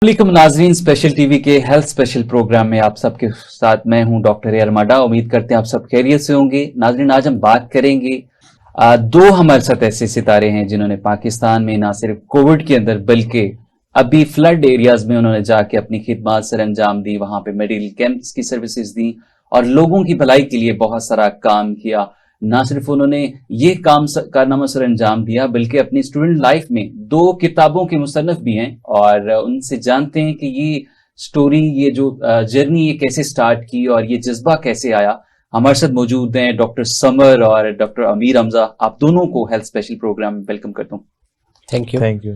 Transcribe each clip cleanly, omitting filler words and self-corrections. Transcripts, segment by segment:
वालेकुम नाजरीन, special TV के हेल्थ स्पेशल प्रोग्राम में आप सबके साथ मैं हूं डॉक्टर अरमाडा। उम्मीद करते हैं आप सब खैरियत से होंगे। नाजरीन, आज हम बात करेंगे दो हमारे साथ ऐसे सितारे हैं जिन्होंने पाकिस्तान में ना सिर्फ कोविड के अंदर बल्कि अभी फ्लड एरियाज में उन्होंने जाके अपनी खिदमत सर अंजाम दी, वहां पे मेडिकल कैंप्स की सर्विसेज दी और लोगों की भलाई के लिए बहुत सारा काम किया। ना सिर्फ उन्होंने ये कारनामा सर अंजाम दिया बल्कि अपनी स्टूडेंट लाइफ में 2 किताबों के मुसन्निफ भी हैं और उनसे जानते हैं कि ये स्टोरी, ये जो जर्नी ये कैसे स्टार्ट की और ये जज्बा कैसे आया। हमारे साथ मौजूद हैं डॉक्टर समर और डॉक्टर अमीर हमजा। आप दोनों को हेल्थ स्पेशल प्रोग्राम में वेलकम करता हूँ। Thank you.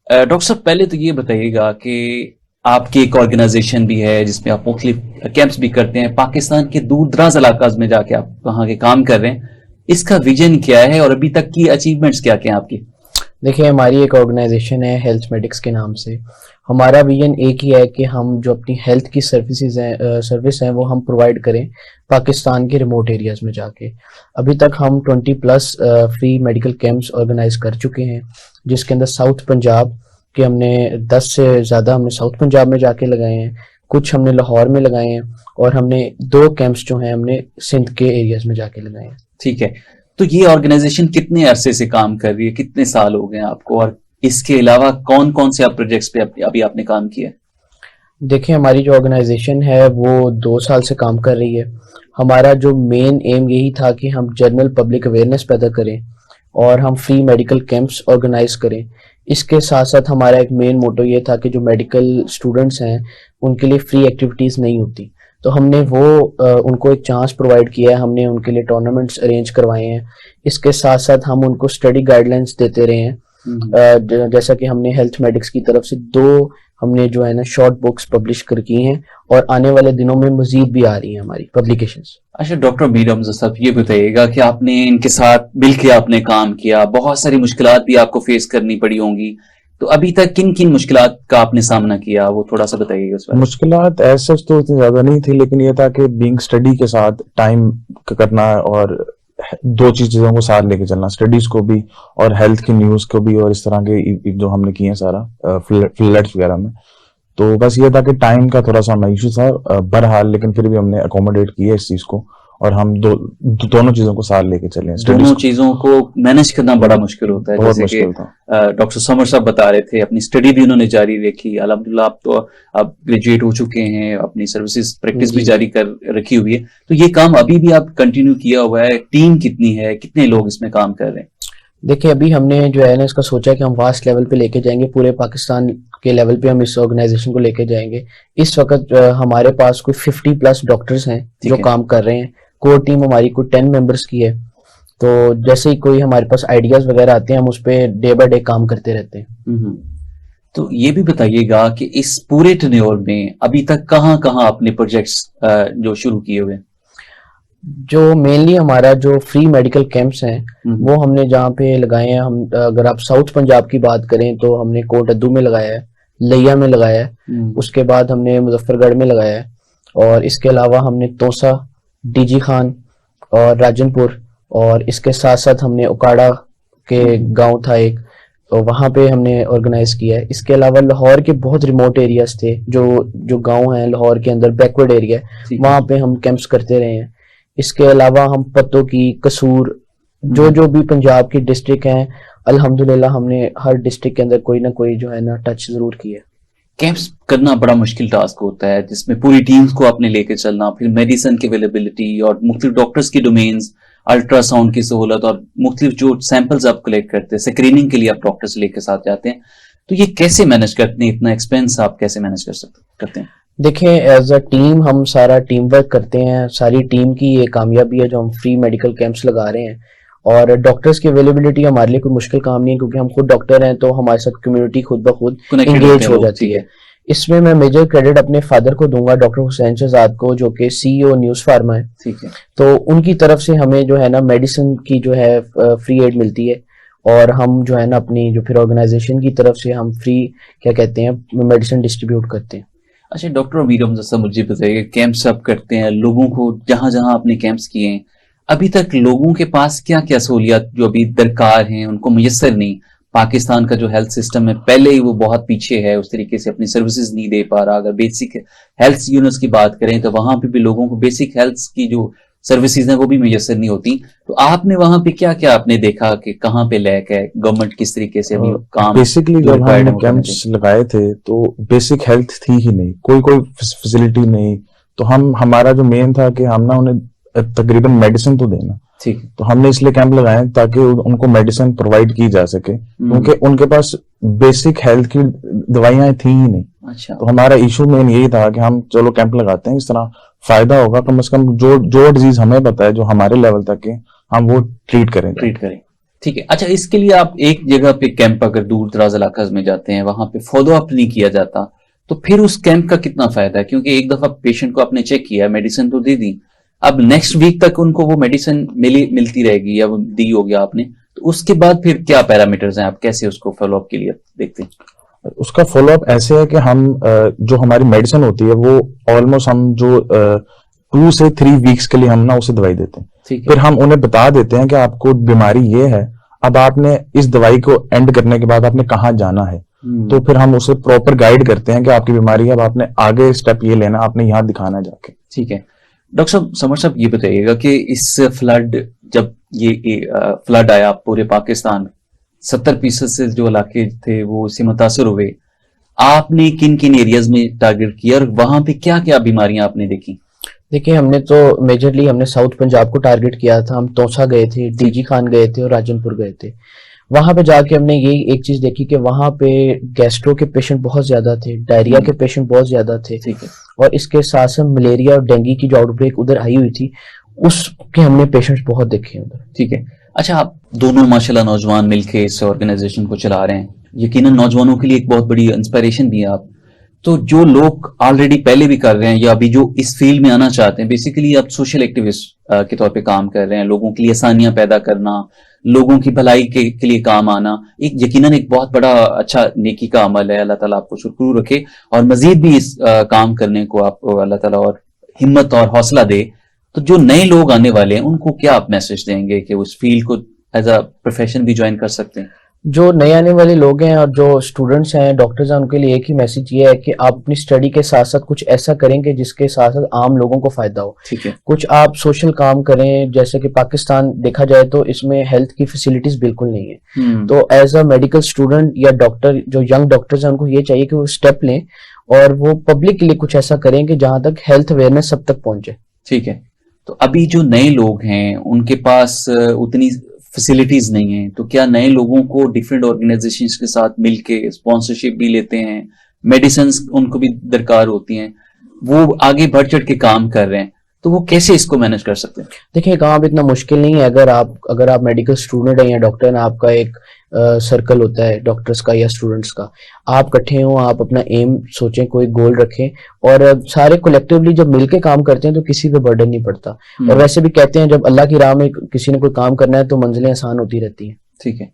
डॉक्टर साहब, पहले तो ये बताइएगा कि आपकी एक ऑर्गेनाइजेशन भी है जिसमें आप मुख्तलिफ कैंप्स भी करते हैं, पाकिस्तान के दूर दराज इलाकाज में जाके आप वहां के काम कर रहे हैं। इसका विजन क्या है और अभी तक की अचीवमेंट्स क्या क्या हैं आपकी? देखिए, हमारी एक ऑर्गेनाइजेशन है हेल्थ मेडिक्स के नाम से। हमारा विजन एक ही है कि हम जो अपनी हेल्थ की सर्विस हैं वो हम प्रोवाइड करें पाकिस्तान के रिमोट एरियाज में जाके। अभी तक हम 20+ फ्री मेडिकल कैंप्स ऑर्गेनाइज कर चुके हैं, जिसके अंदर साउथ पंजाब के हमने 10 से ज़्यादा हमने साउथ पंजाब में जाके लगाए हैं, कुछ हमने लाहौर में लगाए हैं और हमने 2 कैंप्स जो हैं हमने सिंध के एरियाज में जाके लगाए हैं। ठीक है, तो ये ऑर्गेनाइजेशन कितने अरसे से काम कर रही है, कितने साल हो गए आपको, और इसके अलावा कौन कौन से आप प्रोजेक्ट्स पे अभी आपने काम किया है? देखिए, हमारी जो ऑर्गेनाइजेशन है वो 2 साल से काम कर रही है। हमारा जो मेन एम यही था कि हम जनरल पब्लिक अवेयरनेस पैदा करें और हम फ्री मेडिकल कैंप्स ऑर्गेनाइज करें। इसके साथ साथ हमारा एक मेन मोटो ये था कि जो मेडिकल स्टूडेंट्स हैं उनके लिए फ्री एक्टिविटीज़ नहीं होती, तो हमने उनको एक चांस प्रोवाइड किया है। हमने उनके लिए टूर्नामेंट्स अरेंज करवाए हैं। इसके साथ साथ हम उनको स्टडी गाइडलाइंस देते रहे हैं। जैसा कि हमने हेल्थ मेडिक्स की तरफ से 2 हमने जो है ना शॉर्ट बुक्स पब्लिश कर की हैं और आने वाले दिनों में मजीद भी आ रही हैं हमारी पब्लिकेशंस। अच्छा डॉक्टर अमीर हमजा साहब, ये बताइएगा कि आपने इनके साथ मिलकर आपने काम किया, बहुत सारी मुश्किलात भी आपको फेस करनी पड़ी होंगी, तो अभी तक किन किन मुश्किलात का आपने सामना किया वो थोड़ा सा बताइएगा उस बारे में। मुश्किलात ऐसे तो इतनी ज्यादा नहीं थी, लेकिन ये था कि बीइंग स्टडी के साथ टाइम करना और 2 चीजों को साथ लेके चलना, स्टडीज को भी और हेल्थ की न्यूज को भी, और इस तरह के जो हमने किए हैं सारा फ्लड्स वगैरह में। तो बस ये था कि टाइम का थोड़ा सा हमें इशू था बहरहाल, लेकिन फिर भी हमने अकोमोडेट किया इस चीज को और हम दोनों चीजों को साथ लेके चले। दोनों चीजों को मैनेज करना बड़ा मुश्किल होता है, बहुत जैसे मुश्किल था। डॉक्टर समर साहब बता रहे थे अपनी स्टडी भी उन्होंने जारी रखी। अल्हम्दुलिल्लाह आप तो अब ग्रेजुएट हो चुके हैं, अपनी सर्विसेज प्रैक्टिस भी जारी कर रखी हुई है, तो ये काम अभी भी आप कंटिन्यू किया हुआ है? टीम कितनी है, कितने लोग इसमें काम कर रहे हैं? देखिए, अभी हमने जो है ना इसका सोचा है कि हम वास्ट लेवल पे लेके जाएंगे, पूरे पाकिस्तान के लेवल पे हम इस ऑर्गेनाइजेशन को लेके जाएंगे। इस वक्त हमारे पास कोई 50+ डॉक्टर्स हैं जो काम कर रहे हैं। कोर टीम हमारी कोई 10 मेंबर्स की है। तो जैसे ही कोई हमारे पास आइडियाज वगैरह आते हैं हम उस पर डे बाय डे काम करते रहते हैं। तो ये भी बताइएगा कि इस पूरे टेन्योर में अभी तक कहाँ कहाँ अपने प्रोजेक्ट्स जो शुरू किए हुए? जो मेनली हमारा जो फ्री मेडिकल कैंप्स हैं वो हमने जहाँ पे लगाए हैं, हम अगर आप साउथ पंजाब की बात करें तो हमने कोट अद्दू में लगाया है, लिया में लगाया है, उसके बाद हमने मुजफ्फरगढ़ में लगाया है और इसके अलावा हमने तोसा, डीजी खान और राजनपुर, और इसके साथ साथ हमने उकाड़ा के गांव था एक, तो वहाँ पे हमने ऑर्गेनाइज किया है। इसके अलावा लाहौर के बहुत रिमोट एरियाज थे, जो गांव हैं लाहौर के अंदर बैकवर्ड एरिया, वहाँ पे हम कैंप्स करते रहे हैं। इसके अलावा हम पत्तों की, कसूर, जो भी पंजाब की डिस्ट्रिक्ट हैं, अल्हम्दुलिल्लाह हमने हर डिस्ट्रिक्ट के अंदर कोई ना कोई जो है ना टच जरूर किया। कैंप्स करना बड़ा मुश्किल टास्क होता है जिसमें पूरी टीम्स को अपने लेके चलना, फिर मेडिसिन की अवेलेबिलिटी और मुख्तलिफ डॉक्टर्स की डोमेन्स, अल्ट्रासाउंड की सहूलत और मुख्तलिफ जो सैंपल्स आप कलेक्ट करते हैं, स्क्रीनिंग के लिए आप डॉक्टर्स लेके साथ जाते हैं, तो ये कैसे मैनेज करते हैं? इतना एक्सपेंस आप कैसे मैनेज करते हैं? देखें, एज अ टीम हम सारा टीम वर्क करते हैं। सारी टीम की ये कामयाबी है जो हम फ्री मेडिकल कैंप्स लगा रहे हैं, और डॉक्टर्स की अवेलेबिलिटी हमारे लिए कोई मुश्किल काम नहीं है क्योंकि हम खुद डॉक्टर हैं, तो हमारे साथ कम्युनिटी खुद ब खुद इंगेज हो जाती है। इसमें मैं मेजर क्रेडिट अपने फादर को दूंगा, डॉक्टर हुसैन शहजाद को, जो कि CEO न्यूज़ फार्मा है। ठीक है। तो उनकी तरफ से हमें जो है ना मेडिसिन की जो है फ्री एड मिलती है, और हम जो है ना अपनी जो फिर ऑर्गेनाइजेशन की तरफ से हम फ्री क्या कहते हैं मेडिसिन डिस्ट्रीब्यूट करते हैं। अच्छा डॉक्टर अमीर हमजा साहब, मुझे बताइए, कैंप्स आप करते हैं, लोगों को जहां जहां आपने कैंप्स किए हैं, अभी तक लोगों के पास क्या क्या सहूलियात जो अभी दरकार हैं उनको मुयस्सर नहीं, पाकिस्तान का जो हेल्थ सिस्टम है पहले ही वो बहुत पीछे है, उस तरीके से अपनी सर्विसेज नहीं दे पा रहा। अगर बेसिक हेल्थ यूनिट्स की बात करें तो वहां पे भी लोगों को बेसिक हेल्थ की जो सर्विसेज हैं वो भी मैसर नहीं होती। तो आपने वहां पे क्या क्या आपने देखा कि कहाँ पे लैक है, गवर्नमेंट किस तरीके से अभी काम बेसिकली जब हमने कैंप्स लगाए थे तो बेसिक हेल्थ थी ही नहीं, कोई फैसिलिटी नहीं। तो हमारा जो मेन था कि हम ना उन्हें तकरीबन मेडिसिन तो देना, ठीक। तो हमने इसलिए कैंप लगाए ताकि उनको मेडिसिन प्रोवाइड की जा सके, क्योंकि उनके पास बेसिक हेल्थ की दवाइयां थी ही नहीं। अच्छा। तो हमारा इशू मेन यही था कि हम चलो कैंप लगाते हैं, इस तरह फायदा होगा, कम से कम जो डिजीज हमें पता है जो हमारे लेवल तक है हम वो ट्रीट करें। ठीक है। अच्छा, इसके लिए आप एक जगह पे कैंप अगर दूर दराज इलाका में जाते हैं, वहां पे फॉलो अप नहीं किया जाता, तो फिर उस कैंप का कितना फायदा है? क्योंकि एक दफा पेशेंट को आपने चेक किया, मेडिसिन तो दे दी, अब नेक्स्ट वीक तक उनको वो मेडिसिन मिलती रहेगी या वो दी होगी आपने, तो उसके बाद फिर क्या पैरामीटर्स हैं, आप कैसे उसको फॉलो अप के लिए देखते हैं? उसका फॉलो अप ऐसे है कि हम जो हमारी मेडिसिन होती है वो ऑलमोस्ट हम जो 2 से 3 वीक्स के लिए हम ना उसे दवाई देते हैं। फिर हम उन्हें बता देते हैं कि आपको बीमारी ये है, अब आपने इस दवाई को एंड करने के बाद आपने कहाँ जाना है। तो फिर हम उसे प्रॉपर गाइड करते हैं कि आपकी बीमारी है, अब आपने आगे स्टेप ये लेना, आपने यहाँ दिखाना जाके। ठीक है। डॉक्टर साहब, समर साहब, ये बताइएगा कि इस फ्लड, जब ये फ्लड आया पूरे पाकिस्तान में, 70% से जो इलाके थे वो इससे मुतासर हुए, आपने किन किन एरियाज में टारगेट किया और वहां पे क्या क्या बीमारियां आपने देखी? देखिए, हमने तो मेजरली हमने साउथ पंजाब को टारगेट किया था। हम तोसा गए थे, डीजी खान गए थे और राजनपुर गए थे। वहां पे जाके हमने ये एक चीज देखी कि वहां पे गैस्ट्रो के पेशेंट बहुत ज्यादा थे, डायरिया के पेशेंट बहुत ज्यादा थे, और इसके साथ साथ मलेरिया और डेंगू की जो आउटब्रेक उधर आई हुई थी, उसके हमने पेशेंट्स बहुत देखे उधर। ठीक है। अच्छा, आप दोनों माशाल्लाह नौजवान मिलके इस ऑर्गेनाइजेशन को चला रहे हैं, यकीनन नौजवानों के लिए एक बहुत बड़ी इंस्पिरेशन भी है आप। तो जो लोग ऑलरेडी पहले भी कर रहे हैं या अभी जो इस फील्ड में आना चाहते हैं, बेसिकली आप सोशल एक्टिविस्ट के तौर पे काम कर रहे हैं, लोगों के लिए आसानियां पैदा करना, लोगों की भलाई के लिए काम आना, एक यकीनन एक बहुत बड़ा अच्छा नेकी का अमल है। अल्लाह ताला आपको शुक्र रखे और मजीद भी इस काम करने को आपको अल्लाह ताला और हिम्मत और हौसला दे। तो जो नए लोग आने वाले हैं उनको क्या आप मैसेज देंगे कि उस फील्ड को एज अ प्रोफेशन भी ज्वाइन कर सकते हैं? जो नए आने वाले लोग हैं और जो स्टूडेंट्स हैं, डॉक्टर्स हैं, उनके लिए एक ही मैसेज ये है कि आप अपनी स्टडी के साथ साथ कुछ ऐसा करेंगे जिसके साथ साथ आम लोगों को फायदा हो। ठीक है। कुछ आप सोशल काम करें, जैसे कि पाकिस्तान देखा जाए तो इसमें हेल्थ की फैसिलिटीज बिल्कुल नहीं है। तो एज अ मेडिकल स्टूडेंट या डॉक्टर, जो यंग डॉक्टर्स हैं, उनको ये चाहिए कि वो स्टेप लें और वो पब्लिक के लिए कुछ ऐसा करें कि जहां तक हेल्थ अवेयरनेस सब तक पहुंचे। ठीक है। तो अभी जो नए लोग हैं उनके पास उतनी फैसिलिटीज नहीं है, तो क्या नए लोगों को डिफरेंट ऑर्गेनाइजेशंस के साथ मिलके स्पॉन्सरशिप भी लेते हैं, मेडिसिन उनको भी दरकार होती हैं, वो आगे बढ़ चढ़ के काम कर रहे हैं, तो वो कैसे इसको मैनेज कर सकते हैं? देखिए, काम इतना मुश्किल नहीं है। अगर आप मेडिकल स्टूडेंट हैं या डॉक्टर हैं, आपका एक सर्कल होता है डॉक्टर्स का या स्टूडेंट्स का, आप इकट्ठे हो, आप अपना एम सोचें, कोई गोल रखें और सारे कलेक्टिवली जब मिलके काम करते हैं तो किसी पे बर्डन नहीं पड़ता। और वैसे भी कहते हैं जब अल्लाह की राह में किसी ने कोई काम करना है तो मंजिलें आसान होती रहती हैं। ठीक है।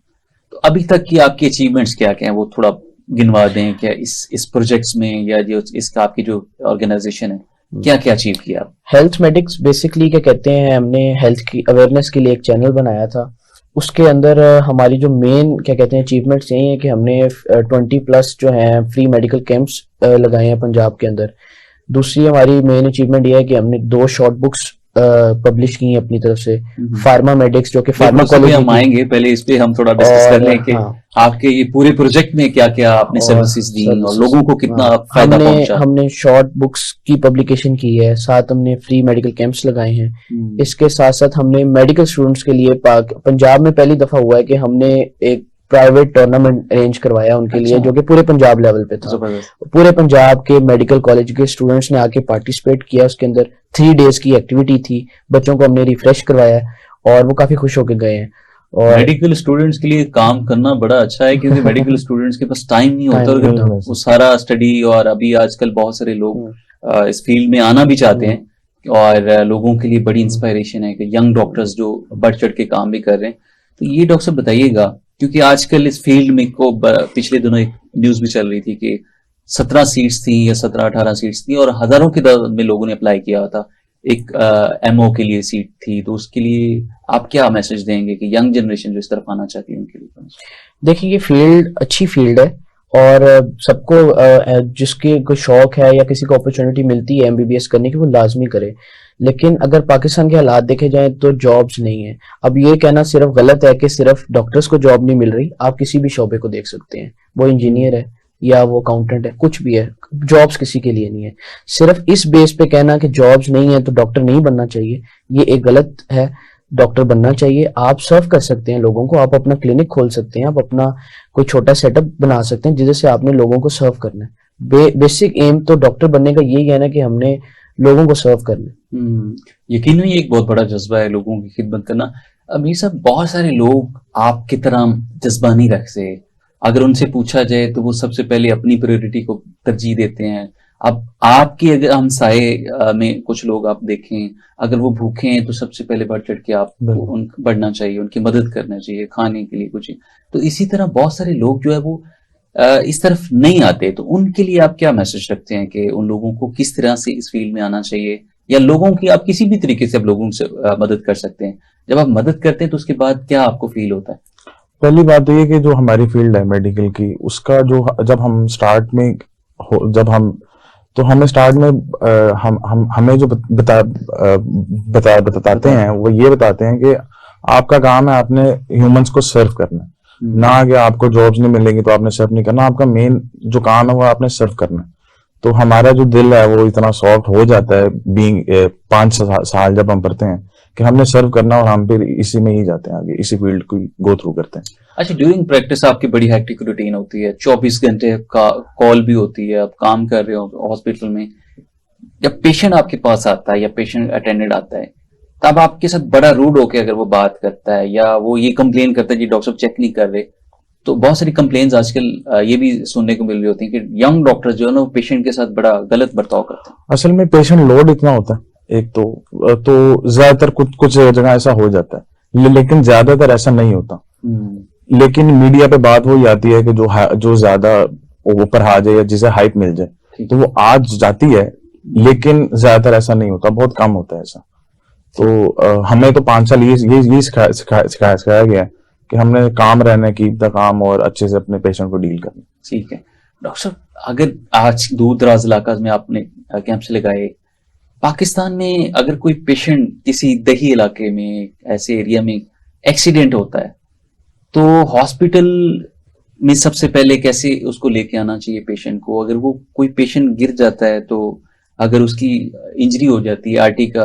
तो अभी तक की आपकी अचीवमेंट्स क्या क्या है, वो थोड़ा गिनवा दें क्या इस प्रोजेक्ट्स में, या जो इसका आपकी जो ऑर्गेनाइजेशन है क्या क्या अचीव किया? हेल्थ मेडिक्स बेसिकली क्या कहते हैं, हमने हेल्थ की अवेयरनेस के लिए एक चैनल बनाया था। उसके अंदर हमारी जो मेन क्या कहते हैं अचीवमेंट्स यही है कि हमने 20+ जो हैं फ्री मेडिकल कैंप्स लगाए हैं पंजाब के अंदर। दूसरी हमारी मेन अचीवमेंट ये है कि हमने 2 शॉर्ट बुक्स पब्लिश की हैं अपनी तरफ से, फार्मा मेडिक्स, जो कि फार्माकोलॉजी। हम आएंगे, पहले इस पे हम थोड़ा डिस्कस कर लें कि आपके ये पूरे प्रोजेक्ट में क्या क्या आपने सर्विसेज दी और लोगों को कितना फायदा पहुंचा। हमने शॉर्ट बुक्स की पब्लिकेशन की है, साथ हमने फ्री मेडिकल कैंप्स लगाए हैं। इसके साथ साथ हमने मेडिकल स्टूडेंट्स के लिए पंजाब में पहली दफा हुआ है कि हमने एक प्राइवेट टूर्नामेंट अरेंज करवाया उनके लिए, जो कि पूरे पंजाब लेवल पे था। पूरे पंजाब के मेडिकल कॉलेज के स्टूडेंट्स ने आके पार्टिसिपेट किया। उसके अंदर 3 डेज की एक्टिविटी थी, बच्चों को हमने रिफ्रेश करवाया और वो काफी खुश होकर गए हैं। और मेडिकल स्टूडेंट्स के लिए काम करना बड़ा अच्छा है, क्योंकि मेडिकल स्टूडेंट्स के पास टाइम नहीं होता वो सारा स्टडी, और अभी आजकल बहुत सारे लोग इस फील्ड में आना भी चाहते हैं, और लोगों के लिए बड़ी इंस्पायरेशन है कि यंग डॉक्टर्स जो बढ़ चढ़ के काम भी कर रहे हैं। तो ये डॉक्टर साहब बताइएगा, क्योंकि आजकल इस फील्ड में को पिछले दिनों एक न्यूज भी चल रही थी कि 17 सीट्स थी या 17-18 सीट्स थी और हजारों की तादाद में लोगों ने अप्लाई किया था, एक एमओ के लिए सीट थी, तो उसके लिए आप क्या मैसेज देंगे कि यंग जनरेशन जो इस तरफ आना चाहती है उनके लिए? देखिए, ये फील्ड अच्छी फील्ड है और सबको जिसके कोई शौक है या किसी को अपॉर्चुनिटी मिलती है एमबीबीएस करने की, वो लाजमी करे। लेकिन अगर पाकिस्तान के हालात देखे जाएं तो जॉब्स नहीं है। अब ये कहना सिर्फ गलत है कि सिर्फ डॉक्टर्स को जॉब नहीं मिल रही। आप किसी भी शोबे को देख सकते हैं, वो इंजीनियर है या वो अकाउंटेंट है, कुछ भी है, जॉब्स किसी के लिए नहीं है। सिर्फ इस बेस पे कहना कि जॉब्स नहीं है तो डॉक्टर नहीं बनना चाहिए, ये एक गलत है। डॉक्टर बनना चाहिए। आप सर्व कर सकते हैं लोगों को, आप अपना क्लिनिक खोल सकते हैं, आप अपना कोई छोटा सेटअप बना सकते हैं जिससे आपने लोगों को सर्व करना है। बेसिक एम तो डॉक्टर बनने का यही है ना कि हमने लोगों को सर्व करना है। यकीनन ये एक बहुत बड़ा जज्बा है लोगों की खिदमत करना। अब ये सब बहुत सारे लोग आपकी तरह जज्बा नहीं रखते। अगर उनसे पूछा जाए तो वो सबसे पहले अपनी प्रायोरिटी को तरजीह देते हैं। अब आपकी अगर हम साए में कुछ लोग आप देखें, अगर वो भूखे हैं तो सबसे पहले बढ़ चढ़ के आप बढ़ना चाहिए, उनकी मदद करना चाहिए खाने के लिए कुछ। तो इसी तरह बहुत सारे लोग जो है वो इस तरफ नहीं आते, तो उनके लिए आप क्या मैसेज रखते हैं कि उन लोगों को किस तरह से इस फील्ड में आना चाहिए, या लोगों की आप किसी भी तरीके से आप लोगों से मदद कर सकते हैं? जब आप मदद करते हैं तो उसके बाद क्या आपको फील होता है? पहली बात तो ये कि जो हमारी फील्ड है मेडिकल की, उसका जो जब हम स्टार्ट में हमें स्टार्ट में हमें जो बताते हैं वो ये बताते हैं कि आपका काम है आपने ह्यूमंस को सर्व करना, ना कि आपको जॉब्स नहीं मिलेंगी तो आपने सर्व नहीं करना। आपका मेन जो काम है वो आपने सर्व करना। तो हमारा जो दिल है वो इतना सॉफ्ट हो जाता है बीइंग 5 साल जब हम पढ़ते हैं कि हमने सर्व करना, और हम फिर इसी में ही जाते हैं आगे, इसी फील्ड को गो थ्रू करते हैं। अच्छा, ड्यूरिंग प्रैक्टिस आपकी बड़ी हेक्टिक रूटीन होती है, 24 घंटे का कॉल भी होती है, आप काम कर रहे हो हॉस्पिटल में, जब पेशेंट आपके पास आता है या पेशेंट अटेंडेंट आता है, तब आपके साथ बड़ा रूड होके अगर वो बात करता है या वो ये कंप्लेन करता है जी डॉक्टर साहब चेक नहीं कर रहे, तो बहुत सारी कंप्लेन्स आजकल ये भी सुनने को मिल रही होती है कि यंग डॉक्टर्स जो है ना वो पेशेंट के साथ बड़ा गलत बर्ताव करते हैं। असल में पेशेंट लोड इतना होता है एक तो ज्यादातर कुछ जगह ऐसा हो जाता है, लेकिन ज्यादातर ऐसा नहीं होता। लेकिन मीडिया पे बात हो जाती है कि जो ज्यादा ऊपर आ जाए या जिसे हाइप मिल जाए तो वो आज जाती है, लेकिन ज्यादातर ऐसा नहीं होता, बहुत कम होता है ऐसा। तो हमें तो 5 साल ये सिखाया गया है कि हमने काम रहने की काम और अच्छे से अपने पेशेंट को डील करना। ठीक है डॉक्टर साहब, अगर आज दूर दराज इलाका में आपने कैंप्स लगाए, पाकिस्तान में अगर कोई पेशेंट किसी दही इलाके में ऐसे एरिया में एक्सीडेंट होता है तो हॉस्पिटल में सबसे पहले कैसे उसको लेके आना चाहिए पेशेंट को? अगर वो कोई पेशेंट गिर जाता है तो अगर उसकी इंजरी हो जाती है, आर्टरी का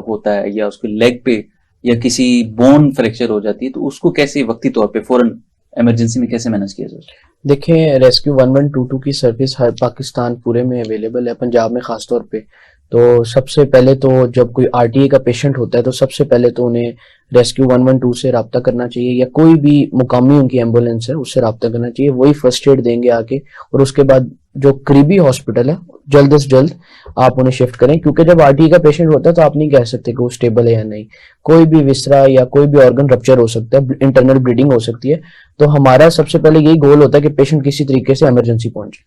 होता है, या उसके लेग पे या किसी बोन फ्रैक्चर हो जाती है, तो उसको कैसे वक्ती तौर पे फौरन इमरजेंसी में कैसे मैनेज किया जाए? देखिए, रेस्क्यू 1122 की सर्विस हर पाकिस्तान पूरे में अवेलेबल है, पंजाब में खास तौर पे। तो सबसे पहले तो जब कोई आरटीए का पेशेंट होता है तो सबसे पहले तो उन्हें रेस्क्यू 112 से रब्ता करना चाहिए, या कोई भी मुकामी उनकी एम्बुलेंस है उससे रब्ता करना चाहिए, वही फर्स्ट एड देंगे आके। और उसके बाद जो करीबी हॉस्पिटल है जल्द से जल्द आप उन्हें शिफ्ट करें, क्योंकि जब आरटीए का पेशेंट होता है तो आप नहीं कह सकते कि वो स्टेबल है या नहीं। कोई भी विसरा या कोई भी ऑर्गन रप्चर हो सकता है, इंटरनल ब्लीडिंग हो सकती है। तो हमारा सबसे पहले यही गोल होता है कि पेशेंट किसी तरीके से इमरजेंसी पहुंचे।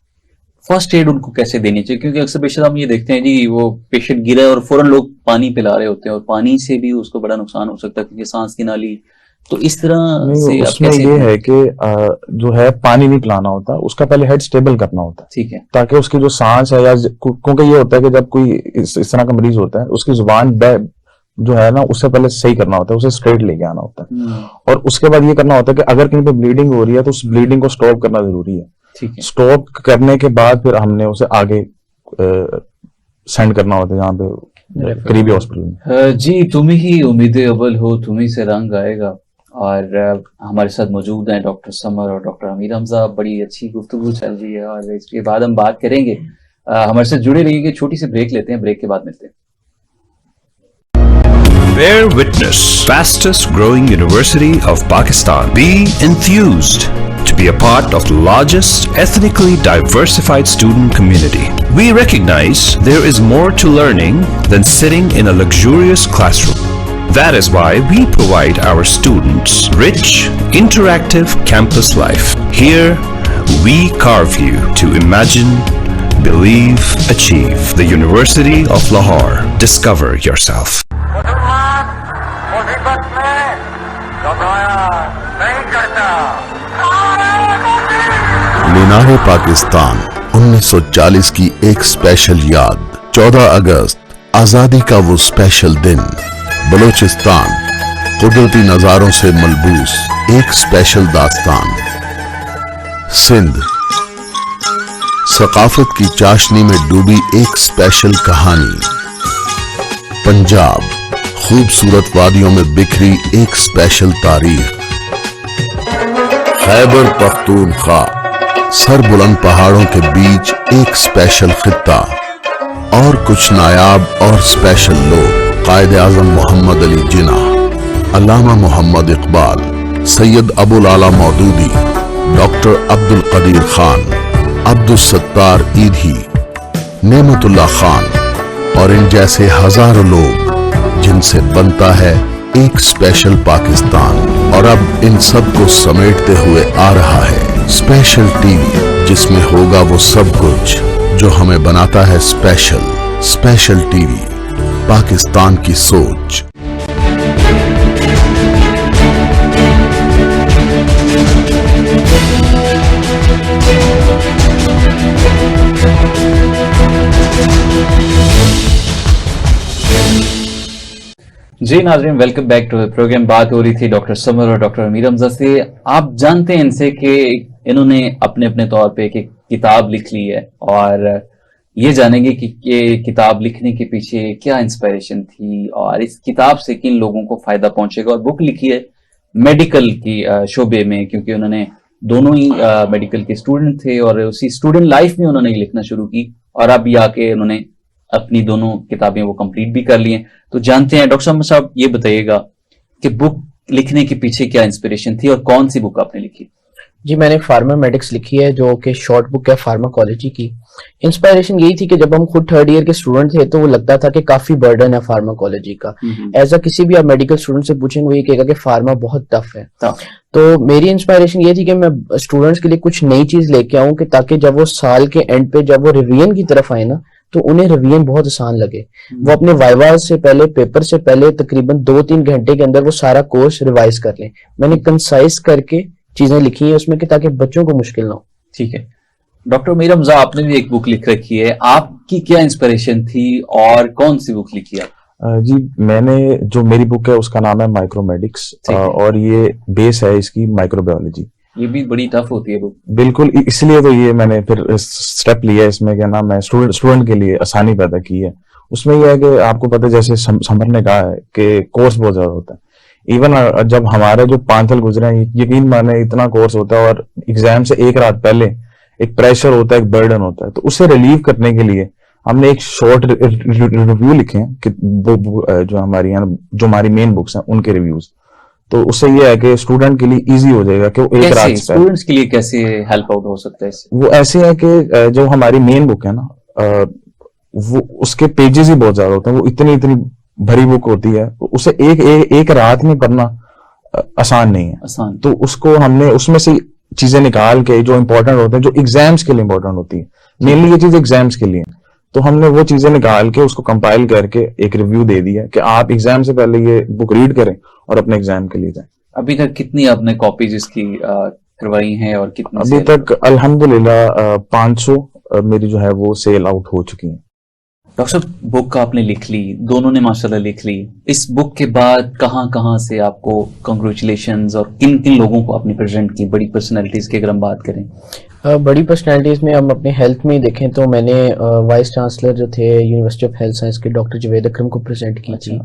फर्स्ट एड उनको कैसे देनी चाहिए? क्योंकि अक्सर पेशेंट हम ये देखते हैं जी वो पेशेंट गिरा है और फौरन लोग पानी पिला रहे होते हैं, और पानी से भी उसको बड़ा नुकसान हो सकता है क्योंकि सांस की नाली। तो इस तरह से उसमें ये है कि जो है पानी नहीं पिलाना होता, उसका पहले हेड स्टेबल करना होता है। ठीक है, ताकि ताकि उसकी जो सांस है, या क्योंकि ये होता है कि जब कोई इस तरह का मरीज होता है उसकी जुबान जो है ना उससे पहले सही करना होता है, उसे स्ट्रेट लेके आना होता है। और उसके बाद ये करना होता है कि अगर कहीं पे ब्लीडिंग हो रही है तो उस ब्लीडिंग को स्टॉप करना जरूरी है। ठीक है, स्टॉप करने के बाद फिर हमने उसे आगे सेंड करना होता है यहाँ पे करीबी हॉस्पिटल में। जी, तुम ही उम्मीदें अव्वल हो, तुम ही से रंग आएगा। और हमारे साथ मौजूद हैं डॉक्टर समर और डॉक्टर अमीर हमजा। बड़ी अच्छी गुफ्तगू चल रही है और इसके बाद हम बात करेंगे। हमारे साथ जुड़े रहिए। छोटी सी ब्रेक लेते हैं, ब्रेक के बाद मिलते हैं। Bear witness, fastest growing university of Pakistan. Be enthused to be a part of the largest ethnically diversified student community. We recognize there is more to learning than sitting in a luxurious classroom. That is why we provide our students rich, interactive campus life. Here, we carve you to imagine, believe, achieve. The University of Lahore. Discover yourself. मुसलमान मुसीबत में घबराया नहीं करता। मीनार पाकिस्तान 1940 की एक special याद। 14 अगस्त आजादी का वो स्पेशल दिन। बलूचिस्तान कुदरती नजारों से मलबूस एक स्पेशल दास्तान। सिंध सकाफत की चाशनी में डूबी एक स्पेशल कहानी। पंजाब खूबसूरत वादियों में बिखरी एक स्पेशल तारीख। खैबर पख्तूनख्वा सर बुलंद पहाड़ों के बीच एक स्पेशल खित्ता। और कुछ नायाब और स्पेशल लोग। कायद आजम मोहम्मद अली जिन्ना, अल्लामा मोहम्मद इकबाल, सैयद अबुल आला मौदूदी, डॉक्टर अब्दुल कदीर खान, अब्दुल सत्तार ईधी, नेमतुल्लाह खान और इन जैसे हजारों लोग जिनसे बनता है एक स्पेशल पाकिस्तान। और अब इन सब को समेटते हुए आ रहा है स्पेशल टीवी, जिसमें होगा वो सब कुछ जो हमें बनाता है स्पेशल। स्पेशल टीवी, पाकिस्तान की सोच। जी नाज़रीन, welcome back to the programme. बात हो रही थी डॉक्टर समर और डॉक्टर अमीर हमजा से। आप जानते हैं इनसे कि इन्होंने अपने अपने तौर पे एक किताब लिख ली है और ये जानेंगे कि ये किताब लिखने के पीछे क्या इंस्पिरेशन थी और इस किताब से किन लोगों को फायदा पहुंचेगा। और बुक लिखी है मेडिकल की शोबे में, क्योंकि उन्होंने दोनों ही मेडिकल के स्टूडेंट थे और उसी स्टूडेंट लाइफ में उन्होंने लिखना शुरू की और अब ये आके उन्होंने अपनी दोनों किताबें वो कंप्लीट भी कर ली हैं। तो जानते हैं डॉक्टर साहब, ये बताइएगा कि बुक लिखने के पीछे क्या इंस्पिरेशन थी और कौन सी बुक आपने लिखी? जी, मैंने फार्मामेडिक्स लिखी है, जो कि शॉर्ट बुक है फार्माकोलॉजी की। इंस्पिरेशन यही थी कि जब हम खुद थर्ड ईयर के स्टूडेंट थे तो वो लगता था कि काफी बर्डन है फार्माकोलॉजी का। ऐसा किसी भी आप मेडिकल स्टूडेंट से पूछेंगे वो ये कहेगा कि फार्मा बहुत टफ है। तो मेरी इंस्पिरेशन ये थी कि मैं स्टूडेंट्स के लिए कुछ नई चीज लेके आऊं कि ताकि जब वो साल के एंड पे जब वो रिवीजन की तरफ आए ना तो उन्हें रिवीजन बहुत आसान लगे। वो अपने वाइवा से पहले, पेपर से पहले तकरीबन 2-3 घंटे के अंदर वो सारा कोर्स रिवाइज कर लें। मैंने कंसाइज करके चीजें लिखी है उसमें कि ताकि बच्चों को मुश्किल ना हो। ठीक है डॉक्टर अमीर हमजा, आपने भी एक बुक लिख रखी है, आपकी क्या इंस्पिरेशन थी और कौन सी बुक लिखी है? जी, मैंने जो मेरी बुक है उसका नाम है माइक्रोमेडिक्स और ये बेस है इसकी माइक्रोबायोलॉजी। ये भी बड़ी टफ होती है बुक। बिल्कुल, इसलिए तो ये मैंने फिर स्टेप लिया इसमें क्या नाम है स्टूडेंट के लिए आसानी पैदा की है। उसमें यह है कि आपको पता है जैसे समर ने कहा है कि कोर्स बहुत ज्यादा होता है। इवन जब हमारे जो 5 साल गुजरे हैं, यकीन माने इतना कोर्स होता है और एग्जाम से एक रात पहले एक प्रेशर होता है, एक बर्डन होता है। तो उसे रिलीव करने के लिए हमने एक शॉर्ट रिव्यू लिखे हैं कि जो हमारी मेन बुक्स हैं उनके रिव्यूज। तो उससे ये है कि स्टूडेंट के लिए इजी हो जाएगा कि वो एक रात स्टूडेंट्स के लिए कैसे हेल्प आउट हो सकता है इससे? वो ऐसे है कि जो हमारी मेन बुक है ना, वो उसके पेजेस ही बहुत ज्यादा होते हैं। वो इतनी भरी बुक होती है, उसे एक रात में पढ़ना आसान नहीं है। आसान। तो उसको हमने उसमें से चीजें निकाल के जो इंपॉर्टेंट होते हैं, जो एग्जाम्स के लिए इंपॉर्टेंट होती है, मेनली ये चीज एग्जाम्स के लिए, तो हमने वो चीजें निकाल के उसको कंपाइल करके एक रिव्यू दे दिया कि आप एग्जाम से पहले ये बुक रीड करें और अपने एग्जाम के लिए जाएं। अभी तक कितनी आपने कॉपीज इसकी करवाई हैं और कितनी? अभी तक अल्हम्दुलिल्लाह 500 मेरी जो है वो सेल आउट हो चुकी है। डॉक्टर साहब, बुक आपने लिख ली, दोनों ने माशाल्लाह लिख ली। इस बुक के बाद कहाँ से आपको कंग्रेचुलेशंस और किन किन लोगों को आपने प्रेजेंट की, बड़ी पर्सनैलिटीज की अगर हम बात करें? बड़ी पर्सनैलिटीज में हम अपने हेल्थ में ही देखें तो मैंने वाइस चांसलर जो थे यूनिवर्सिटी ऑफ हेल्थ साइंस के डॉक्टर जावेद अकरम को प्रेजेंट की थी।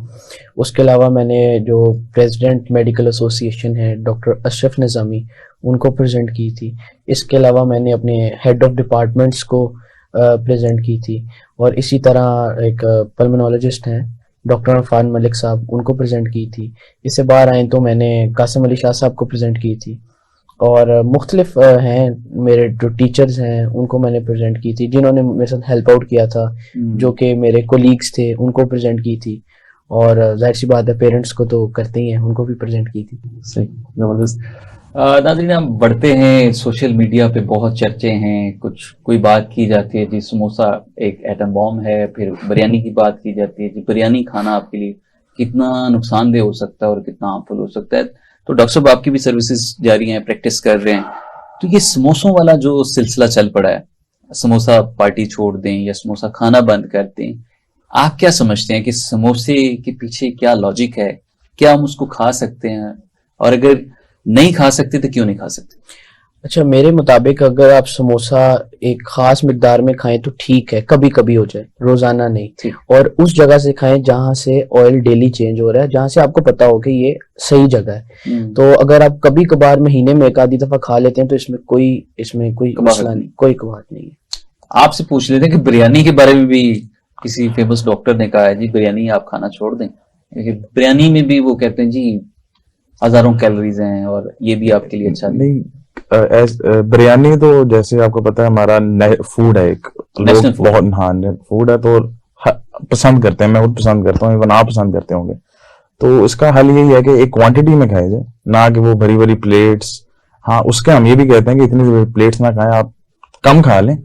उसके अलावा मैंने जो प्रेसिडेंट मेडिकल एसोसिएशन है डॉक्टर अशरफ निज़ामी, उनको प्रेजेंट की थी। इसके अलावा मैंने अपने हेड ऑफ डिपार्टमेंट्स को प्रेजेंट की थी और इसी तरह एक पल्मोनोलॉजिस्ट हैं डॉक्टर अरफान मलिक साहब, उनको प्रेजेंट की थी। इससे बाहर आए तो मैंने कासिम अली शाह साहब को प्रेजेंट की थी और मुख्तलिफ हैं मेरे जो टीचर्स हैं उनको मैंने प्रेजेंट की थी, जिन्होंने मेरे साथ हेल्प आउट किया था, जो कि मेरे कोलीग्स थे, उनको प्रेजेंट की थी। और जाहिर सी बात है पेरेंट्स को तो करते ही हैं, उनको भी प्रेजेंट की थी। सही, जबरदस्त। नाज़रीन, हम बढ़ते हैं। सोशल मीडिया पे बहुत चर्चे हैं, कोई बात की जाती है जी समोसा एक एटम बॉम्ब है, फिर बिरयानी की बात की जाती है जी बिरयानी खाना आपके लिए कितना नुकसानदेह हो सकता है और कितना हार्मफुल हो सकता है। तो डॉक्टर साहब, आपकी भी सर्विसेज जारी हैं, प्रैक्टिस कर रहे हैं, तो ये समोसों वाला जो सिलसिला चल पड़ा है, समोसा पार्टी छोड़ दें या समोसा खाना बंद कर दें, आप क्या समझते हैं कि समोसे के पीछे क्या लॉजिक है? क्या हम उसको खा सकते हैं, और अगर नहीं खा सकते तो क्यों नहीं खा सकते? अच्छा, मेरे मुताबिक अगर आप समोसा एक खास मिकदार में खाएं तो ठीक है, कभी कभी हो जाए, रोजाना नहीं। और उस जगह से खाएं जहां से ऑयल डेली चेंज हो रहा है, जहां से आपको पता हो कि ये सही जगह है। तो अगर आप कभी कभार महीने में एक आधी दफा खा लेते हैं तो इसमें कोई मसला नहीं, कोई कबाहत नहीं है। आपसे पूछ लेते हैं कि बिरयानी के बारे में भी किसी फेमस डॉक्टर ने कहा है जी बिरयानी आप खाना छोड़ दें, क्योंकि बिरयानी में भी वो कहते हैं जी हजारों कैलोरीज हैं और ये भी आपके लिए अच्छा नहीं। बिरयानी तो जैसे आपको पता है हमारा फूड है, एक नेशनल फूड। बहुत हाँ फूड है, तो पसंद करते हैं, मैं खुद पसंद करता हूँ, इवन आप पसंद करते होंगे। तो इसका हल यही है कि एक क्वांटिटी में खाए जाए, ना कि वो भरी भरी प्लेट्स। हाँ, उसके हम ये भी कहते हैं कि इतनी प्लेट्स ना खाएं, आप कम खा लें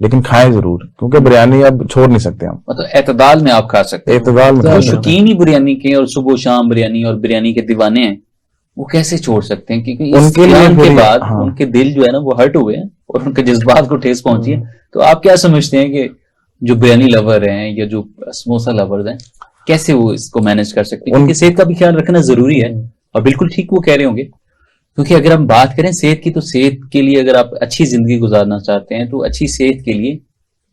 लेकिन खाएं जरूर, क्योंकि बिरयानी अब छोड़ नहीं सकते हम। मतलब एतदाल में आप खा सकते हैं। एतदाल में जो शौकीन ही बिरयानी के और सुबह शाम बिरयानी और बिरयानी के दीवाने हैं, वो कैसे छोड़ सकते हैं? क्योंकि इस उनके लिए बयान के फिर बाद हाँ। उनके दिल जो है ना वो हर्ट हुए हैं और उनके जज्बात को ठेस पहुंची है। तो आप क्या समझते हैं कि जो बिरयानी लवर हैं या जो समोसा लवर्स हैं, कैसे वो इसको मैनेज कर सकते हैं? क्योंकि सेहत का भी ख्याल रखना जरूरी है, और बिल्कुल ठीक वो कह रहे होंगे, क्योंकि अगर हम बात करें सेहत की, तो सेहत के लिए अगर आप अच्छी जिंदगी गुजारना चाहते हैं तो अच्छी सेहत के लिए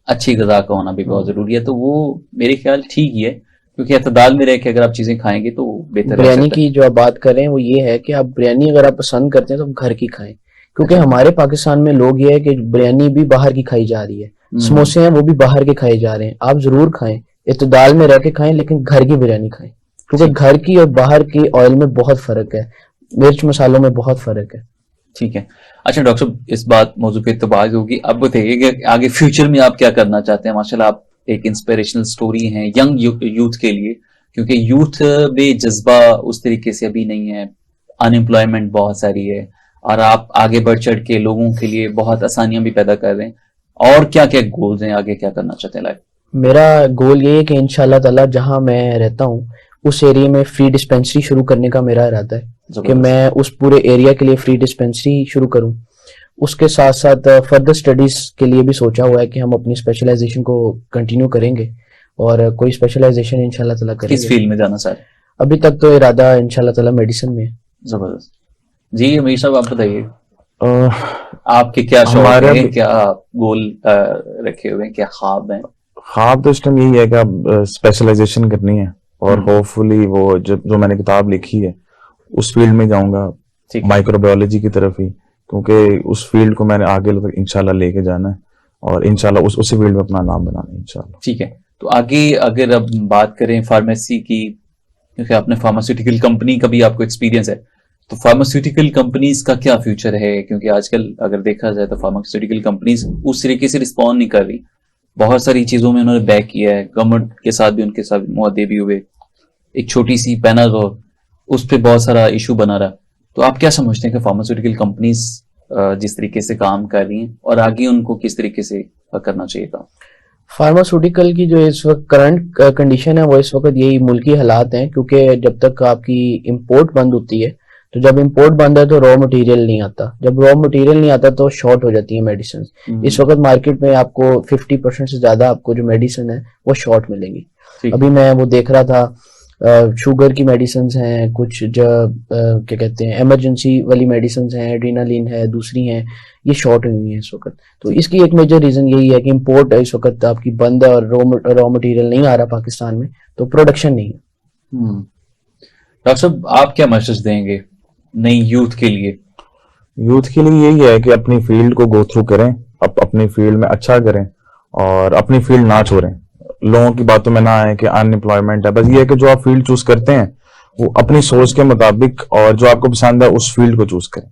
अच्छी ग़िज़ा का होना भी बहुत जरूरी है। तो वो मेरे ख्याल ठीक ही है, क्योंकि एतदाल में रह के अगर आप चीजें खाएंगे तो बेहतर है। बिरयानी की जो आप बात कर रहे हैं वो ये है कि आप बिरयानी अगर आप पसंद करते हैं तो घर की खाएं, क्योंकि हमारे पाकिस्तान में लोग ये है कि बिरयानी भी बाहर की खाई जा रही है, समोसे हैं वो भी बाहर के खाए जा रहे हैं। आप जरूर खाएं, इत्तेदाल में रह के खाएं, लेकिन घर की बिरयानी खाएं, क्योंकि घर की और बाहर की ऑयल में बहुत फर्क है, मिर्च मसालों में बहुत फर्क है। ठीक है। अच्छा डॉक्टर साहब, इस बात मौजूद पे तो बात होगी। अब बताइए कि आगे फ्यूचर में आप क्या करना चाहते हैं? माशाल्लाह आप एक इंस्पिरेशनल स्टोरी हैं यंग यूथ के लिए, क्योंकि यूथ में जज्बा उस तरीके से अभी नहीं है, अनएम्प्लॉयमेंट बहुत सारी है, और आप आगे बढ़ चढ़ के लोगों के लिए बहुत आसानियां भी पैदा कर रहे हैं। और क्या क्या गोल्स हैं, आगे क्या करना चाहते हैं लाइफ? मेरा गोल ये है कि इंशाल्लाह ताला जहां मैं रहता हूँ उस एरिया में फ्री डिस्पेंसरी शुरू करने का मेरा इरादा है कि मैं उस पूरे एरिया के लिए फ्री डिस्पेंसरी शुरू करूं। उसके साथ साथ फर्दर स्टडीज के लिए भी सोचा हुआ है कि हम अपनी स्पेशलाइजेशन को कंटिन्यू करेंगे और कोई स्पेशलाइजेशन इंशाल्लाह ताला करेंगे। किस फील्ड में जाना चाह रहे हैं? अभी तक तो इरादा इंशाल्लाह ताला मेडिसिन में है। जबरदस्त जी। अमीर साहब आप बताइए, आपके क्या शौक हैं, क्या गोल रखे हुए हैं, क्या ख्वाब हैं? ख्वाब तो इस टाइम यही है कि अब स्पेशलाइजेशन करनी है, और होपफुली वो जो मैंने किताब लिखी है उस फील्ड में जाऊंगा, माइक्रोबायोलॉजी की तरफ ही, क्योंकि उस फील्ड को मैंने आगे इंशाल्लाह लेके जाना है और इंशाल्लाह उसी फील्ड में अपना नाम बनाना है इंशाल्लाह। ठीक है। तो आगे अगर अब बात करें फार्मेसी की, क्योंकि आपने फार्मास्यूटिकल कंपनी का भी आपको एक्सपीरियंस है, तो फार्मास्यूटिकल कंपनीज का क्या फ्यूचर है? क्योंकि आजकल अगर देखा जाए तो फार्मास्यूटिकल कंपनीज उस तरीके से रिस्पॉन्ड नहीं कर रही, बहुत सारी चीजों में उन्होंने बैक किया है, गवर्नमेंट के साथ भी उनके साथ मुआहदे भी हुए, एक छोटी सी पैनाजोल उस पर बहुत सारा इशू बना रहा। तो आप क्या समझते हैं कि फार्मास्यूटिकल कंपनीज जिस तरीके से काम कर रही हैं और आगे उनको किस तरीके से करना चाहिए काम? फार्मास्यूटिकल की जो इस वक्त करंट कंडीशन है वो इस वक्त यही मुल्की हालात हैं, क्योंकि जब तक आपकी इंपोर्ट बंद होती है, तो जब इंपोर्ट बंद है तो रॉ मटेरियल नहीं आता, जब रॉ मटेरियल नहीं आता तो शॉर्ट हो जाती है मेडिसिन। इस वक्त मार्केट में आपको 50% से ज्यादा आपको जो मेडिसिन है वो शॉर्ट मिलेंगी। अभी मैं वो देख रहा था, शुगर की मेडिसिन हैं, कुछ जो क्या कहते हैं इमरजेंसी वाली मेडिसिन हैं, एड्रेनालिन है, दूसरी हैं, ये शॉर्ट हुई हैं इस वक्त। तो इसकी एक मेजर रीजन यही है कि इंपोर्ट इस वक्त आपकी बंद है और रॉ मटेरियल नहीं आ रहा पाकिस्तान में, तो प्रोडक्शन नहीं है। डॉक्टर साहब आप क्या मैसेज देंगे नई यूथ के लिए? यूथ के लिए यही है कि अपनी फील्ड को गो थ्रू करें, अपनी फील्ड में अच्छा करें और अपनी फील्ड ना छोड़ें, लोगों की बातों में ना आए कि अनएम्प्लॉयमेंट है। बस ये है कि जो आप फील्ड चूज करते हैं वो अपनी सोच के मुताबिक और जो आपको पसंद है उस फील्ड को चूज करें।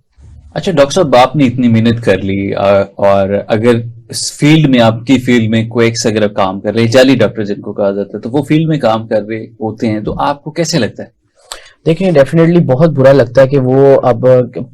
अच्छा डॉक्टर साहब, आपने इतनी मेहनत कर ली और अगर इस फील्ड में, आपकी फील्ड में कोई एक अगर काम कर रहे, जाली डॉक्टर जिनको कहा जाता है, तो वो फील्ड में काम कर रहे होते हैं, तो आपको कैसे लगता है? देखिए डेफिनेटली बहुत बुरा लगता है कि वो अब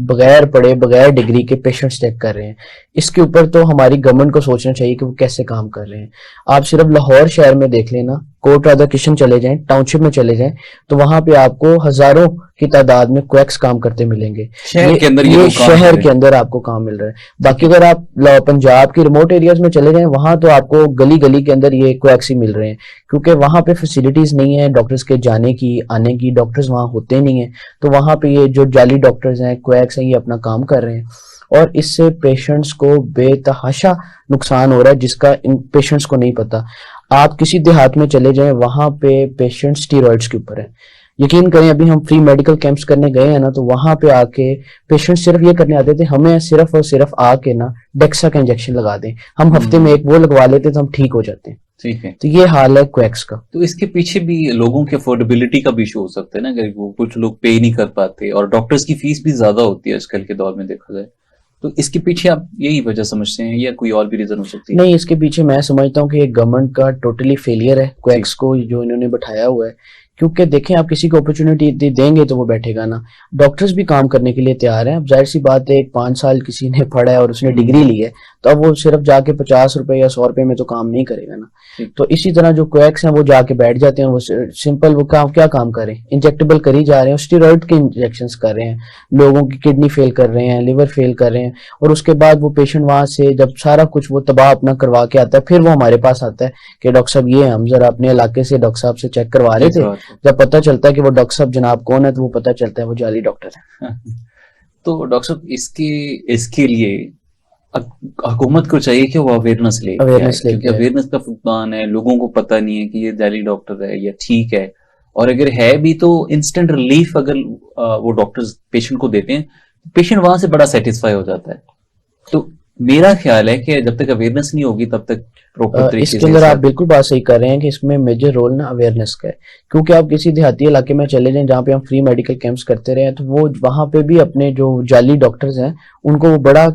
बगैर पढ़े बगैर डिग्री के पेशेंट्स चेक कर रहे हैं। इसके ऊपर तो हमारी गवर्नमेंट को सोचना चाहिए कि वो कैसे काम कर रहे हैं। आप सिर्फ लाहौर शहर में देख लेना, कोट राधा किशन चले जाएं, टाउनशिप में चले जाएं, तो वहां पे आपको हजारों की तादाद में क्वैक्स काम करते मिलेंगे। शहर के अंदर ये शहर के अंदर आपको काम मिल रहा है। बाकी अगर आप पंजाब के रिमोट एरियाज में चले जाएं, वहां तो आपको गली गली के अंदर ये क्वैक्स ही मिल रहे हैं, क्योंकि वहां पे फैसिलिटीज नहीं है डॉक्टर्स के जाने की आने की, डॉक्टर्स वहां होते नहीं है, तो वहां पे ये जो जाली डॉक्टर्स हैं, क्वैक्स हैं, ये अपना काम कर रहे हैं और इससे पेशेंट्स को बेतहाशा नुकसान हो रहा है जिसका इन पेशेंट्स को नहीं पता। आप किसी देहात में चले जाएं, वहां पे पेशेंट स्टीरॉइड्स के ऊपर है। यकीन करें, अभी हम फ्री मेडिकल कैंप्स करने गए हैं ना, तो वहां पे आके पेशेंट सिर्फ ये करने आते थे, हमें सिर्फ और सिर्फ आके ना डेक्सा का इंजेक्शन लगा दें, हम हफ्ते में एक वो लगवा लेते तो हम ठीक हो जाते हैं। ठीक है, तो ये हाल है क्वैक्स का। तो इसके पीछे भी लोगों के अफोर्डेबिलिटी का भी इशू हो सकता है ना, अगर वो कुछ लोग पे नहीं कर पाते और डॉक्टर्स की फीस भी ज्यादा होती है आजकल के दौर में देखा जाए, तो इसके पीछे आप यही वजह समझते हैं या कोई और भी रीजन हो सकती है? नहीं, इसके पीछे मैं समझता हूँ कि ये गवर्नमेंट का टोटली फेलियर है क्वैक्स को जो इन्होंने बैठाया हुआ है। क्योंकि देखें, आप किसी को अपॉर्चुनिटी देंगे तो वो बैठेगा ना। डॉक्टर्स भी काम करने के लिए तैयार हैं। अब जाहिर सी बात है, 5 साल किसी ने पढ़ा है और उसने डिग्री ली है, तो अब वो सिर्फ जाके 50 रुपए या 100 रुपए में तो काम नहीं करेगा ना। तो इसी तरह जो क्वैक्स हैं वो जाके बैठ जाते हैं, वो सिंपल वो काम क्या काम करें, इंजेक्टेबल करी जा रहे हैं, स्टेरॉइड के इंजेक्शन कर रहे हैं, लोगों की किडनी फेल कर रहे हैं, लिवर फेल कर रहे हैं, और उसके बाद वो पेशेंट वहां से जब सारा कुछ वो तबाह अपना करवा के आता है, फिर वो हमारे पास आता है कि डॉक्टर साहब ये हम जरा अपने इलाके से डॉक्टर साहब से चेक करवा रहे थे, जब पता चलता है कि वो डॉक्टर साहब जनाब कौन है, तो वो पता चलता है वो जाली डॉक्टर है। तो डॉक्टर साहब इसके लिए हुकूमत को चाहिए कि वो अवेयरनेस ले, क्योंकि अवेयरनेस का फुकदान है, लोगों को पता नहीं है कि ये जाली डॉक्टर है या ठीक है, और अगर है भी तो इंस्टेंट रिलीफ अगर वो डॉक्टर्स पेशेंट को देते हैं, पेशेंट वहां से बड़ा सेटिस्फाई हो जाता है। तो मेरा ख्याल है कि जब तक अवेयरनेस नहीं होगी तब तक प्रॉपर तरीके से। इसके अंदर आप बिल्कुल बात सही कर रहे हैं कि इसमें मेजर रोल ना अवेयरनेस का है, क्योंकि आप किसी देहाती इलाके में चले जाएं जहाँ पे हम फ्री मेडिकल कैंप्स करते रहे, तो वो वहां पे भी अपने जो जाली डॉक्टर्स हैं उनको वो बड़ा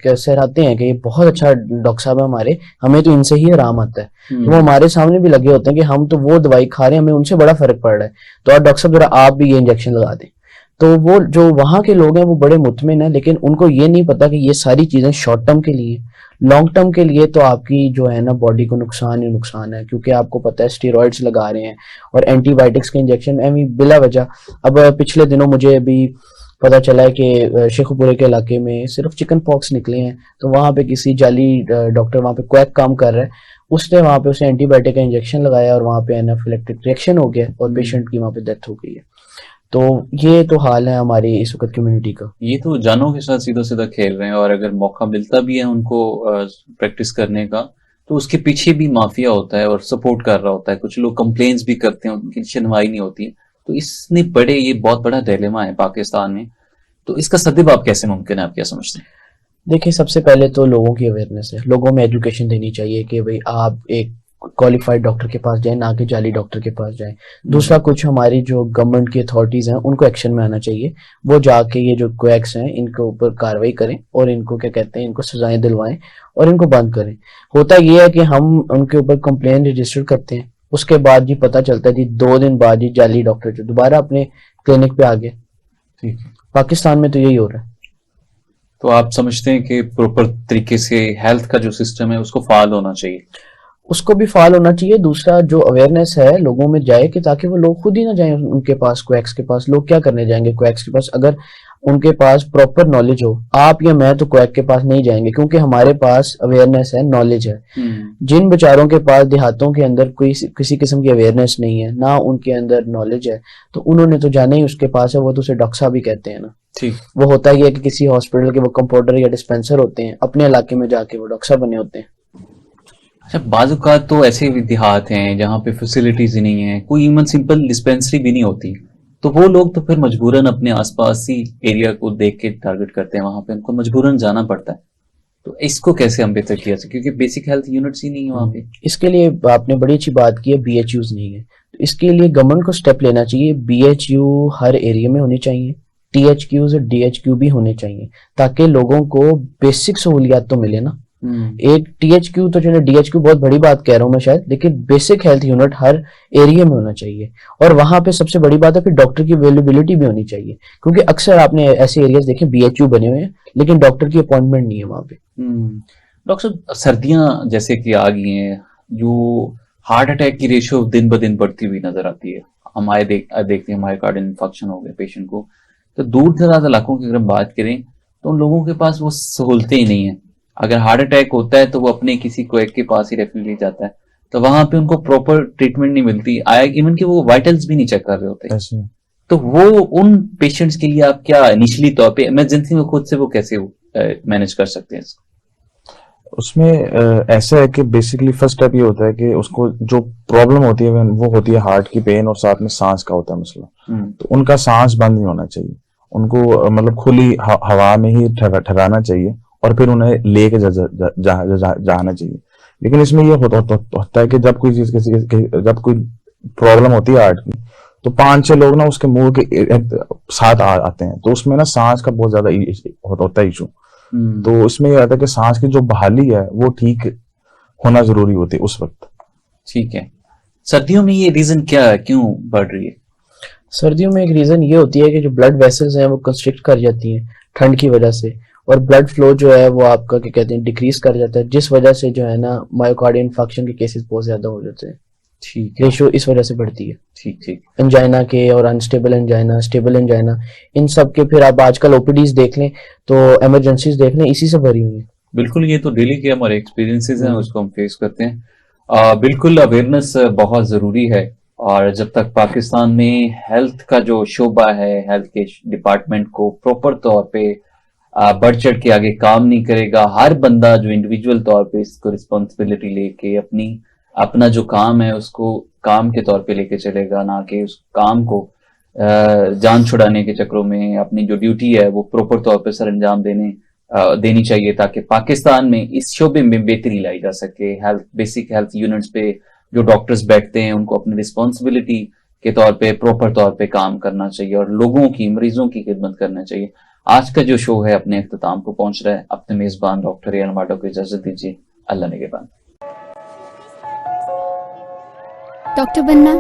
सहराते हैं कि ये बहुत अच्छा डॉक्टर साहब है हमारे, हमें तो इनसे ही आराम आता है। तो वो हमारे सामने भी लगे होते हैं कि हम तो वो दवाई खा रहे हैं, हमें उनसे बड़ा फर्क पड़ रहा है, तो आप डॉक्टर साहब जरा आप भी ये इंजेक्शन लगा दें। तो वो जो वहां के लोग हैं वो बड़े मुतमिन हैं, लेकिन उनको ये नहीं पता कि ये सारी चीजें शॉर्ट टर्म के लिए, लॉन्ग टर्म के लिए तो आपकी जो है ना बॉडी को नुकसान ही नुकसान है, क्योंकि आपको पता है स्टेरॉइड्स लगा रहे हैं और एंटीबायोटिक्स के इंजेक्शन बिला वजह। अब पिछले दिनों मुझे अभी पता चला है कि शेखुपुरे के इलाके में सिर्फ चिकन पॉक्स निकले हैं, तो वहां पे किसी जाली डॉक्टर वहां पे क्वैक काम कर रहा है, उसने वहां पे उसे एंटीबायोटिक का इंजेक्शन लगाया और वहां पे एनाफिलेक्टिक रिएक्शन हो गया और पेशेंट की वहां पे डेथ हो गई है। तो ये तो हाल है हमारी इस वक्त कम्युनिटी का। ये तो जानों के साथ सीधा सीधा खेल रहे हैं, और अगर मौका मिलता भी है उनको प्रैक्टिस करने का, तो उसके पीछे भी माफिया होता है और सपोर्ट कर रहा होता है। कुछ लोग कंप्लेंट्स भी करते हैं, उनकी सुनवाई नहीं होती। तो इसने ये बहुत बड़ा डिलेमा है पाकिस्तान में। तो इसका सद्दबाब कैसे मुमकिन है, आप क्या समझते हैं? देखिए, सबसे पहले तो लोगों की अवेयरनेस है, लोगों में एजुकेशन देनी चाहिए कि भाई आप एक क्वालिफाइड डॉक्टर के पास जाएं, ना कि जाली डॉक्टर के पास जाएं। दूसरा, कुछ हमारी जो गवर्नमेंट की अथॉरिटीज हैं उनको एक्शन में आना चाहिए, वो जाके ये जो क्वैक्स हैं इनके ऊपर कार्रवाई करें और इनको क्या कहते हैं, इनको सजाएं दिलवाएं और इनको बंद करें। होता ये है कि हम उनके ऊपर कंप्लेन रजिस्टर करते हैं, उसके बाद जी पता चलता है जी 2 दिन बाद जी जाली डॉक्टर जो दोबारा अपने क्लिनिक पे आ गए। ठीक है, पाकिस्तान में तो यही हो रहा है। तो आप समझते हैं कि प्रॉपर तरीके से हेल्थ का जो सिस्टम है उसको फाल होना चाहिए? उसको भी फाल होना चाहिए। दूसरा, जो अवेयरनेस है लोगों में जाए कि ताकि वो लोग खुद ही ना जाएं उनके पास, क्वैक्स के पास। लोग क्या करने जाएंगे क्वैक्स के पास अगर उनके पास प्रॉपर नॉलेज हो? आप या मैं तो क्वैक के पास नहीं जाएंगे, क्योंकि हमारे पास अवेयरनेस है, नॉलेज है। जिन बेचारों के पास देहातों के अंदर कोई किसी किस्म की अवेयरनेस नहीं है, ना उनके अंदर नॉलेज है, तो उन्होंने तो जाना ही उसके पास है, वो तो उसे डॉक्टर साहब ही कहते हैं ना। ठीक, वो होता ही है कि किसी हॉस्पिटल के वो कंपाउंडर या डिस्पेंसर होते हैं, अपने इलाके में जाके वो डॉक्टर साहब बने होते हैं। अच्छा, बाज़-औक़ात तो ऐसे भी देहात हैं जहाँ पे फैसिलिटीज ही नहीं है, कोई इवन सिंपल डिस्पेंसरी भी नहीं होती, तो वो लोग तो फिर मजबूरन अपने आसपास ही एरिया को देख के टारगेट करते हैं, वहां पे उनको मजबूरन जाना पड़ता है। तो इसको कैसे हम बेहतर किया, क्योंकि बेसिक हेल्थ यूनिट्स ही नहीं है वहां पे। इसके लिए आपने बड़ी अच्छी बात की है, BHUs नहीं है, तो इसके लिए गवर्नमेंट को स्टेप लेना चाहिए। BHU हर एरिया में होने चाहिए, THQs और DHQ भी होने चाहिए, ताकि लोगों को बेसिक सहूलियात तो मिले ना। एक THQ तो जो है DHQ बहुत बड़ी बात कह रहा हूँ मैं शायद, लेकिन बेसिक हेल्थ यूनिट हर एरिया में होना चाहिए। और वहां पे सबसे बड़ी बात है फिर डॉक्टर की अवेलेबिलिटी भी होनी चाहिए, क्योंकि अक्सर आपने ऐसे एरियाज देखे BHU बने हुए हैं लेकिन डॉक्टर की अपॉइंटमेंट नहीं है वहां पे। डॉक्टर साहब, सर्दियां जैसे कि आ गई हैं, जो हार्ट अटैक की रेशियो दिन ब दिन बढ़ती हुई नजर आती है। हमारे देखते हैं मायोकार्डियल इन्फेक्शन हो गए पेशेंट को, तो दूर दराज इलाकों की अगर हम बात करें तो उन लोगों के पास वो सहूलतें ही नहीं है। अगर हार्ट अटैक होता है तो वो अपने किसी को एक के पास ही रेफरली जाता है, तो वहां पे उनको प्रॉपर ट्रीटमेंट नहीं मिलती, इवन कि वो वाइटल्स भी नहीं चेक कर रहे होते। ऐसे तो वो उन पेशेंट्स के लिए आप क्या इनिशियली तौर पे इमरजेंसी में खुद से वो कैसे मैनेज कर सकते हैं इसको? उसमें ऐसा है कि बेसिकली फर्स्ट स्टेप ये होता है कि उसको जो प्रॉब्लम होती है वो होती है हार्ट की पेन, और साथ में सांस का होता है मसला। तो उनका सांस बंद नहीं होना चाहिए, उनको मतलब खुली हवा में ही ठहराना चाहिए और फिर उन्हें लेके जाना चाहिए। लेकिन इसमें ये होता है कि जब कोई चीज जब कोई प्रॉब्लम होती है हार्ट की, तो 5-6 लोग ना उसके मुंह के साथ आते हैं, तो उसमें ना सांस का बहुत ज्यादा होता है इशू। तो इसमें यह आता है कि सांस की जो बहाली है वो ठीक होना जरूरी होती है उस वक्त। ठीक है। सर्दियों में ये रीजन क्या है, क्यों बढ़ रही है? सर्दियों में एक रीजन ये होती है कि जो ब्लड वेसल्स हैं वो कंस्ट्रिक्ट कर जाती हैं ठंड की वजह से, और ब्लड फ्लो जो है वो आपका क्या कहते हैं डिक्रीज कर जाता है, जिस वजह से जो है ना मायोकार्डियल इन्फेक्शन के केसेस बहुत ज्यादा हो जाते हैं। ठीक है। रेशियो इस वजह से बढ़ती है। ठीक ठीक। एंजाइना के और अनस्टेबल एंजाइना, स्टेबल एंजाइना, इन सब के फिर आप आजकल ओपीडीज देख लें तो इमरजेंसीज देख लें, इसी से भरी हुई है। बिल्कुल, ये तो डेली के हमारे एक्सपीरियंसेस हैं, उसको हम फेस करते हैं। बिल्कुल अवेयरनेस बहुत जरूरी है, और जब तक पाकिस्तान में हेल्थ का जो शोबा है, हेल्थ के डिपार्टमेंट को प्रॉपर तौर पे बढ़ चढ़ के आगे काम नहीं करेगा, हर बंदा जो इंडिविजुअल तौर पे इसको रिस्पॉन्सिबिलिटी लेके अपना जो काम है उसको काम के तौर पे लेके चलेगा, ना कि उस काम को जान छुड़ाने के चक्रों में अपनी जो ड्यूटी है वो प्रॉपर तौर पे सर अंजाम देनी चाहिए, ताकि पाकिस्तान में इस शोबे में बेहतरी लाई जा सके। हेल्थ बेसिक हेल्थ यूनिट्स पे जो डॉक्टर्स बैठते हैं उनको अपनी रिस्पॉन्सिबिलिटी के तौर पे प्रॉपर तौर पे काम करना चाहिए और लोगों की मरीजों की खिदमत करना चाहिए। आज का जो शो है अपने अख्ताम को पहुंच रहा है। अपने मेजबान डॉक्टर एआर माडो को इजाजत दीजिए। अल्लाह निगहबान। डॉक्टर बनना